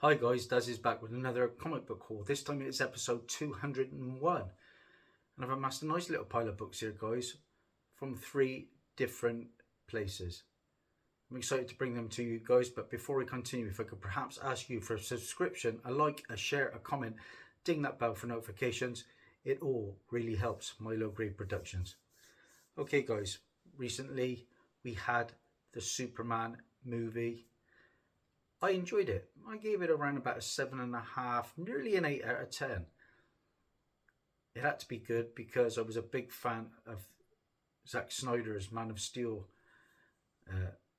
Hi guys, Dazzie is back with another comic book haul. This time it's episode 201. And I've amassed a nice little pile of books here, guys, from three different places. I'm excited to bring them to you guys, but before we continue, if I could perhaps ask you for a subscription, a like, a share, a comment, ding that bell for notifications. It all really helps my low-grade productions. Okay guys, recently we had the Superman movie. I enjoyed it. I gave it around about a 7.5, nearly an 8 out of 10. It had to be good because I was a big fan of Zack Snyder's Man of Steel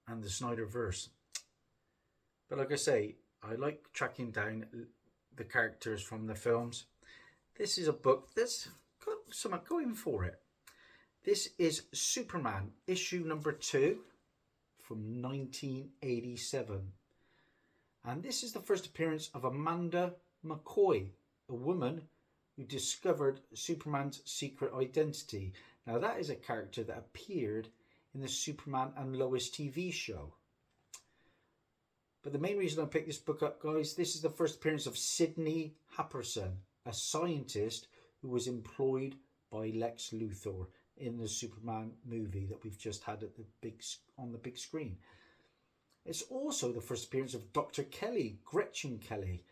and the Snyderverse. But like I say, I like tracking down the characters from the films. This is a book that's got something going for it. This is Superman, issue number 2 from 1987. And this is the first appearance of Amanda McCoy, a woman who discovered Superman's secret identity. Now that is a character that appeared in the Superman and Lois TV show. But the main reason I picked this book up, guys, this is the first appearance of Sidney Happerson, a scientist who was employed by Lex Luthor in the Superman movie that we've just had on the big screen. It's also the first appearance of Dr. Kelly, Gretchen Kelly.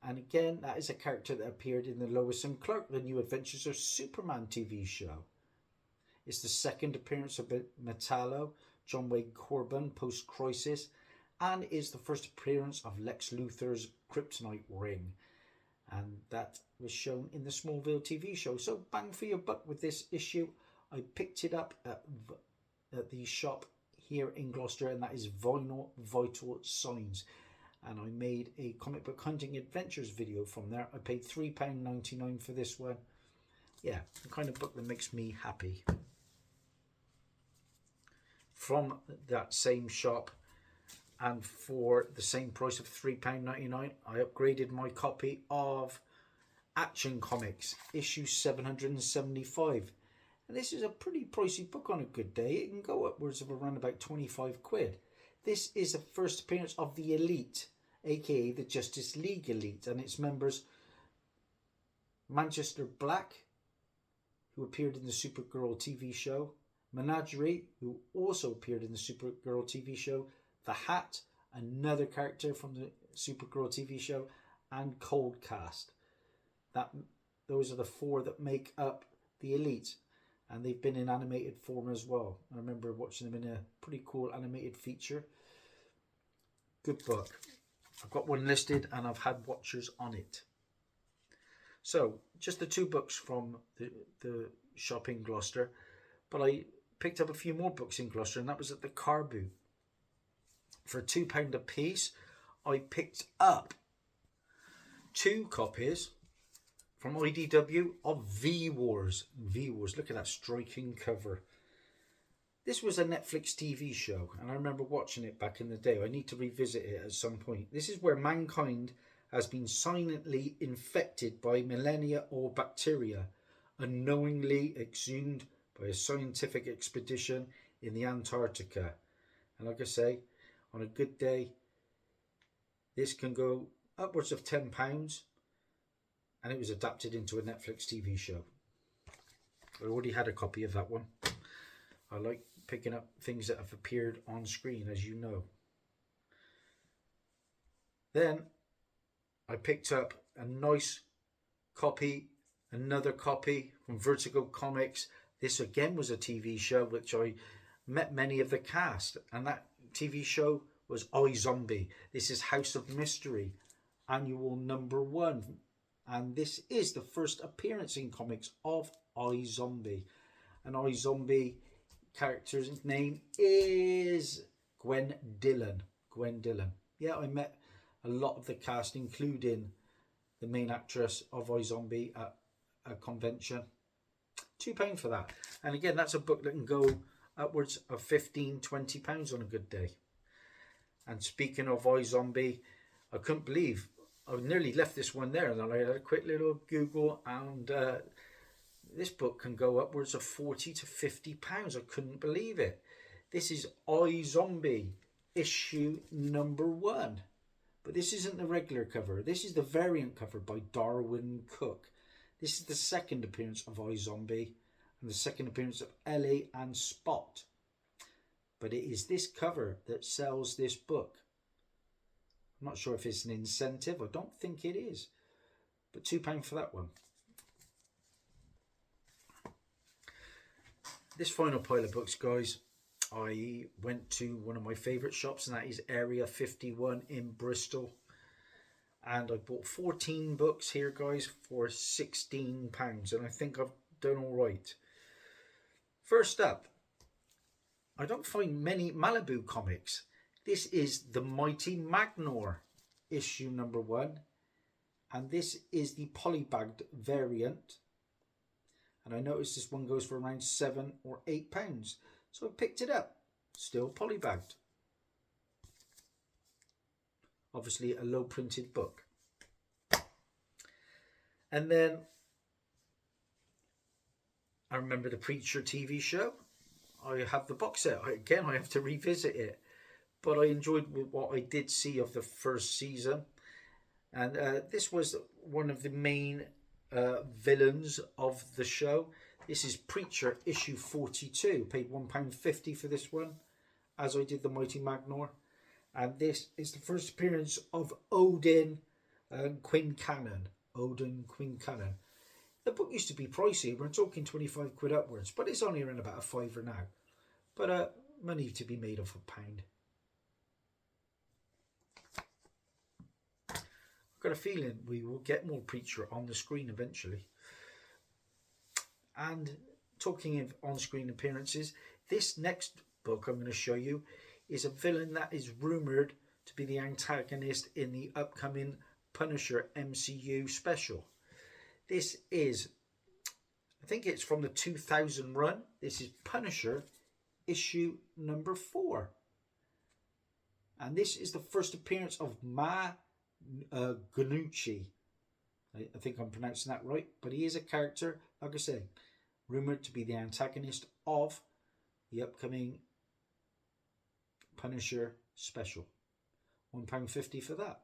And again, that is a character that appeared in the Lois and Clark, The New Adventures of Superman TV show. It's the second appearance of Metallo, John Wayne Corbin, post-crisis, and is the first appearance of Lex Luthor's Kryptonite ring. And that was shown in the Smallville TV show. So bang for your buck with this issue. I picked it up at the shop here in Gloucester, and that is Vital Signs, and I made a comic book hunting adventures video from there. I paid £3.99 for this one. Yeah, the kind of book that makes me happy. From that same shop, and for the same price of £3.99, I upgraded my copy of Action Comics issue 775. And this is a pretty pricey book on a good day. It can go upwards of around about 25 quid. This is the first appearance of the Elite, aka the Justice League Elite, and its members Manchester Black, who appeared in the Supergirl TV show, Menagerie, who also appeared in the Supergirl TV show, The Hat, another character from the Supergirl TV show, and Coldcast. Those are the four that make up the Elite. And they've been in animated form as well. I remember watching them in a pretty cool animated feature. Good book. I've got one listed and I've had watchers on it. So, just the two books from the shop in Gloucester. But I picked up a few more books in Gloucester, and that was at the car boot. For £2 a piece, I picked up 2 copies from IDW of V-Wars. V-Wars, look at that striking cover. This was a Netflix TV show, and I remember watching it back in the day. I need to revisit it at some point. This is where mankind has been silently infected by millennia or bacteria, unknowingly exhumed by a scientific expedition in the Antarctica. And like I say, on a good day, this can go upwards of £10. And it was adapted into a Netflix TV show. I already had a copy of that one. I like picking up things that have appeared on screen, as you know. Then I picked up a nice copy, another copy from Vertigo Comics. This again was a TV show which I met many of the cast, and that TV show was iZombie. This is House of Mystery, annual number 1. And this is the first appearance in comics of iZombie. And iZombie character's name is Gwen Dillon. Gwen Dillon. Yeah, I met a lot of the cast, including the main actress of iZombie at a convention. £2 for that. And again, that's a book that can go upwards of £15-20 on a good day. And speaking of iZombie, I couldn't believe I nearly left this one there, and then I had a quick little Google, and this book can go upwards of £40 to £50. I couldn't believe it. This is iZombie, issue number 1. But this isn't the regular cover. This is the variant cover by Darwin Cook. This is the second appearance of iZombie and the second appearance of Ellie and Spot. But it is this cover that sells this book. I'm not sure if it's an incentive. I don't think it is. But £2 for that one. This final pile of books, guys, I went to one of my favourite shops, and that is Area 51 in Bristol. And I bought 14 books here, guys, for £16. And I think I've done all right. First up, I don't find many Malibu comics. This is The Mighty Magnor, issue number 1. And this is the polybagged variant. And I noticed this one goes for around £7 or £8. So I picked it up. Still polybagged. Obviously a low printed book. And then I remember the Preacher TV show. I have the box set. Again, I have to revisit it. But I enjoyed what I did see of the first season. And this was one of the main villains of the show. This is Preacher issue 42. Paid £1.50 for this one, as I did the Mighty Magnor. And this is the first appearance of Odin Quincannon. Odin Quincannon. The book used to be pricey. We're talking 25 quid upwards, but it's only around about a £5 now. But money to be made off a £1. I've got a feeling we will get more Preacher on the screen eventually. And talking of on-screen appearances, this next book I'm going to show you is a villain that is rumoured to be the antagonist in the upcoming Punisher MCU special. This is, I think it's from the 2000 run. This is Punisher issue number 4. And this is the first appearance of Ma Ganucci. I think I'm pronouncing that right. But he is a character, like I say, rumoured to be the antagonist of the upcoming Punisher special. £1.50 for that.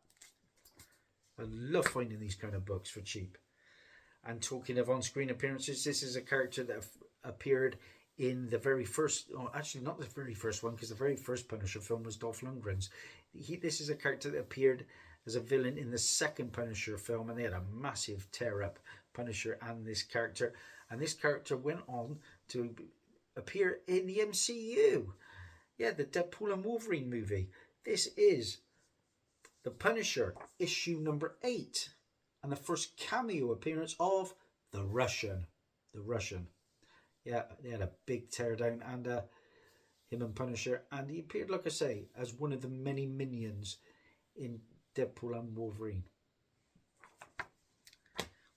I love finding these kind of books for cheap. And talking of on-screen appearances, this is a character that appeared in the very first, oh, actually not the very first one, because the very first Punisher film was Dolph Lundgren's. This is a character that appeared as a villain in the second Punisher film, and they had a massive tear up, Punisher and this character. And this character went on to appear in the MCU. Yeah, the Deadpool and Wolverine movie. This is The Punisher, issue number 8. And the first cameo appearance of the Russian. The Russian. Yeah, they had a big teardown, and him and Punisher. And he appeared, like I say, as one of the many minions in Deadpool and Wolverine.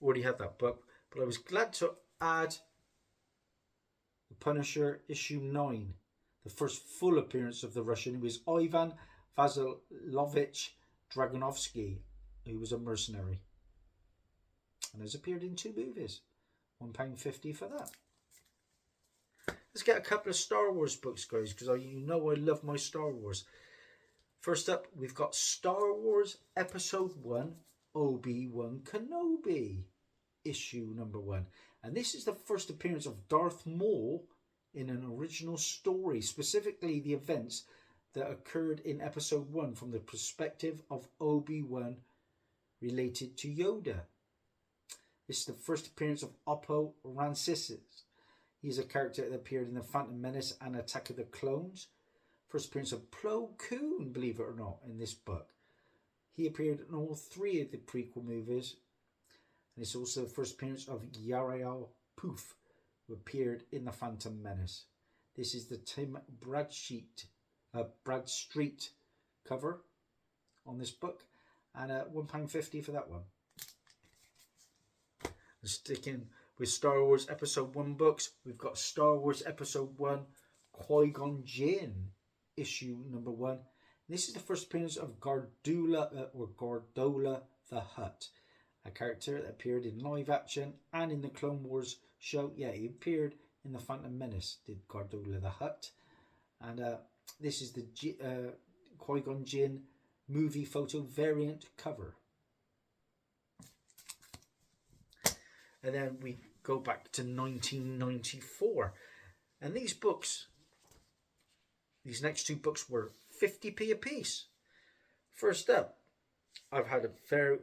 Already had that book, but I was glad to add The Punisher issue 9. The first full appearance of the Russian, who is Ivan Vasilovich Dragonovsky, who was a mercenary. And has appeared in 2 movies. £1.50 for that. Let's get a couple of Star Wars books, guys, because you know I love my Star Wars. First up, we've got Star Wars Episode 1, Obi-Wan Kenobi, issue number 1. And this is the first appearance of Darth Maul in an original story, specifically the events that occurred in Episode 1 from the perspective of Obi-Wan related to Yoda. This is the first appearance of Oppo Rancisis. He's a character that appeared in The Phantom Menace and Attack of the Clones. First appearance of Plo Koon, believe it or not, in this book. He appeared in all 3 of the prequel movies. And it's also the first appearance of Yarael Poof, who appeared in The Phantom Menace. This is the Tim Bradstreet cover on this book. And £1.50 for that one. And sticking with Star Wars Episode 1 books, we've got Star Wars Episode 1, Qui-Gon Jinn, issue number 1. This is the first appearance of Gardola the Hutt, a character that appeared in live action and in the Clone Wars show. Yeah, he appeared in The Phantom Menace, did Gardola the Hutt. And this is the Qui-Gon Jinn movie photo variant cover. And then we go back to 1994. And these next two books were 50p a piece. First up, I've had a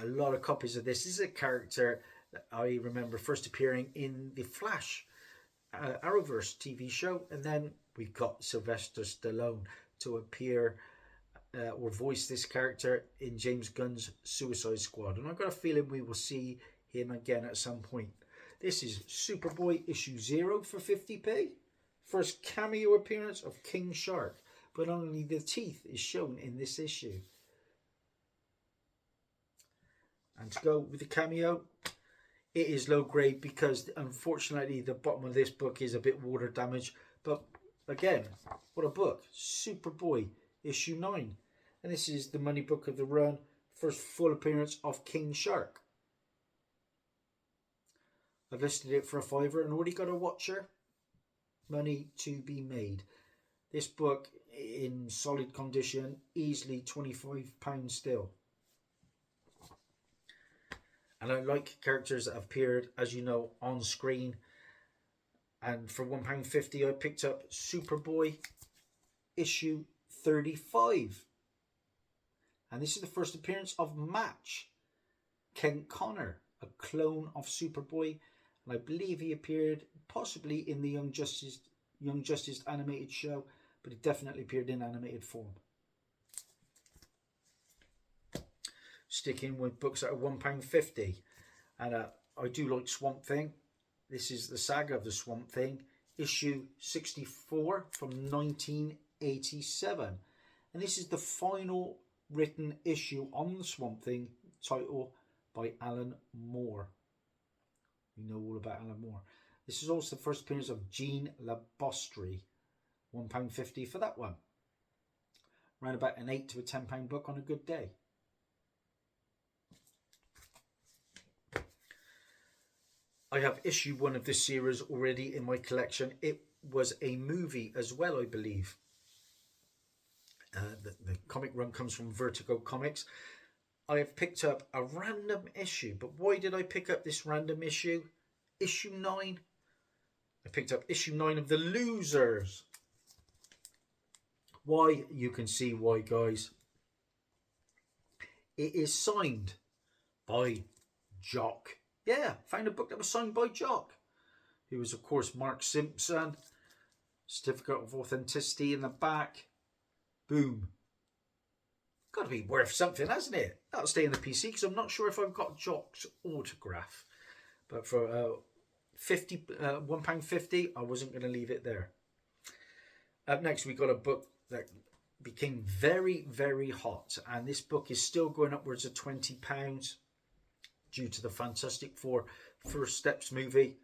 lot of copies of this. This is a character that I remember first appearing in the Flash Arrowverse TV show. And then we got Sylvester Stallone to appear or voice this character in James Gunn's Suicide Squad. And I've got a feeling we will see him again at some point. This is Superboy issue 0 for 50p. First cameo appearance of King Shark, but only the teeth is shown in this issue. And to go with the cameo, it is low grade because unfortunately the bottom of this book is a bit water damaged. But again, what a book. Superboy issue 9. And this is the money book of the run. First full appearance of King Shark. I've listed it for a £5 and already got a watcher. Money to be made. This book in solid condition, easily £25 still. And I like characters that have appeared, as you know, on screen. And for £1.50 I picked up Superboy issue 35. And this is the first appearance of Match, Kent Connor, a clone of Superboy. And I believe he appeared possibly in the Young Justice animated show, but he definitely appeared in animated form. Sticking with books that are £1.50, and I do like Swamp Thing. This is the Saga of the Swamp Thing, issue 64 from 1987, and this is the final written issue on the Swamp Thing, title by Alan Moore. You know all about Alan Moore. This is also the first appearance of Jean Labostri. £1.50 for that one. Around about an £8 to a £10 book on a good day. I have issue 1 of this series already in my collection. It was a movie as well, I believe. The comic run comes from Vertigo Comics. I have picked up a random issue, but why did I pick up this random issue? Issue 9. I picked up issue 9 of The Losers. Why? You can see why, guys. It is signed by Jock. Yeah, found a book that was signed by Jock, who was, of course, Mark Simpson. Certificate of authenticity in the back. Boom. Got to be worth something, hasn't it? That'll stay in the PC because I'm not sure if I've got Jock's autograph. But for £1.50, I wasn't going to leave it there. Up next, we got a book that became very, very hot. And this book is still going upwards of £20 due to the Fantastic Four First Steps movie.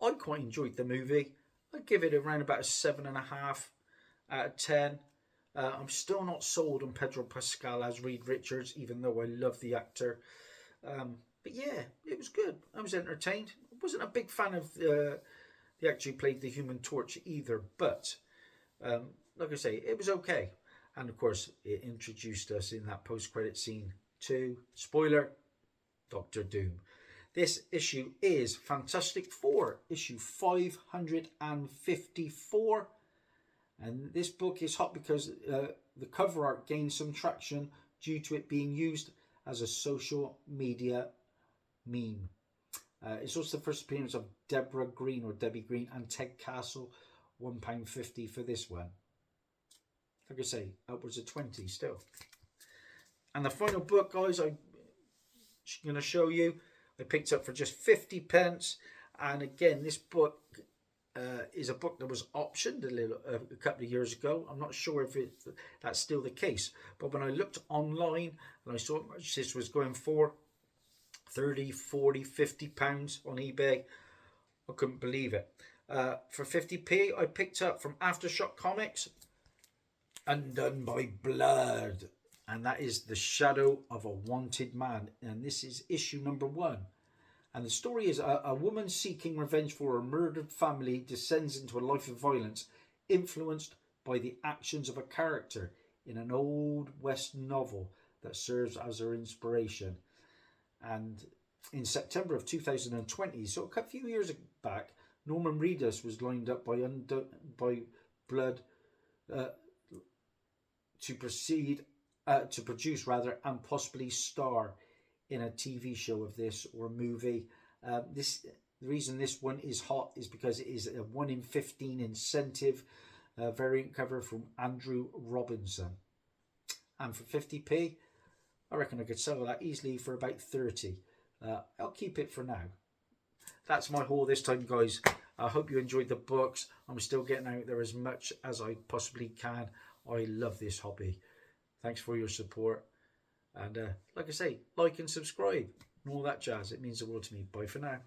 I quite enjoyed the movie. I'd give it around about a 7.5 out of 10. I'm still not sold on Pedro Pascal as Reed Richards, even though I love the actor. But yeah, it was good. I was entertained. I wasn't a big fan of the actor who played the Human Torch either, but like I say, it was okay. And of course, it introduced us in that post-credit scene to, spoiler, Doctor Doom. This issue is Fantastic Four, issue 554. And this book is hot because the cover art gained some traction due to it being used as a social media meme. It's also the first appearance of Deborah Green or Debbie Green and Ted Castle. £1.50 for this one. Like I say, upwards of 20 still. And the final book, guys, I'm going to show you, I picked up for just 50p. And again, this book is a book that was optioned a couple of years ago. I'm not sure if that's still the case, but when I looked online and I saw how much this was going for, 30, 40, 50 pounds on eBay, I couldn't believe it. For 50p, I picked up from Aftershock Comics, Undone by Blood, and that is The Shadow of a Wanted Man, and this is issue number 1. And the story is a woman seeking revenge for her murdered family descends into a life of violence, influenced by the actions of a character in an old West novel that serves as her inspiration. And in September of 2020, so a few years back, Norman Reedus was lined up by Blood uh, to produce rather, and possibly star in a TV show of this or movie. The reason this one is hot is because it is a 1 in 15 incentive variant cover from Andrew Robinson. And for 50p, I reckon I could sell that easily for about 30. I'll keep it for now. That's my haul this time, guys. I hope you enjoyed the books. I'm still getting out there as much as I possibly can. I love this hobby. Thanks for your support. And like I say, like and subscribe and all that jazz. It means the world to me. Bye for now.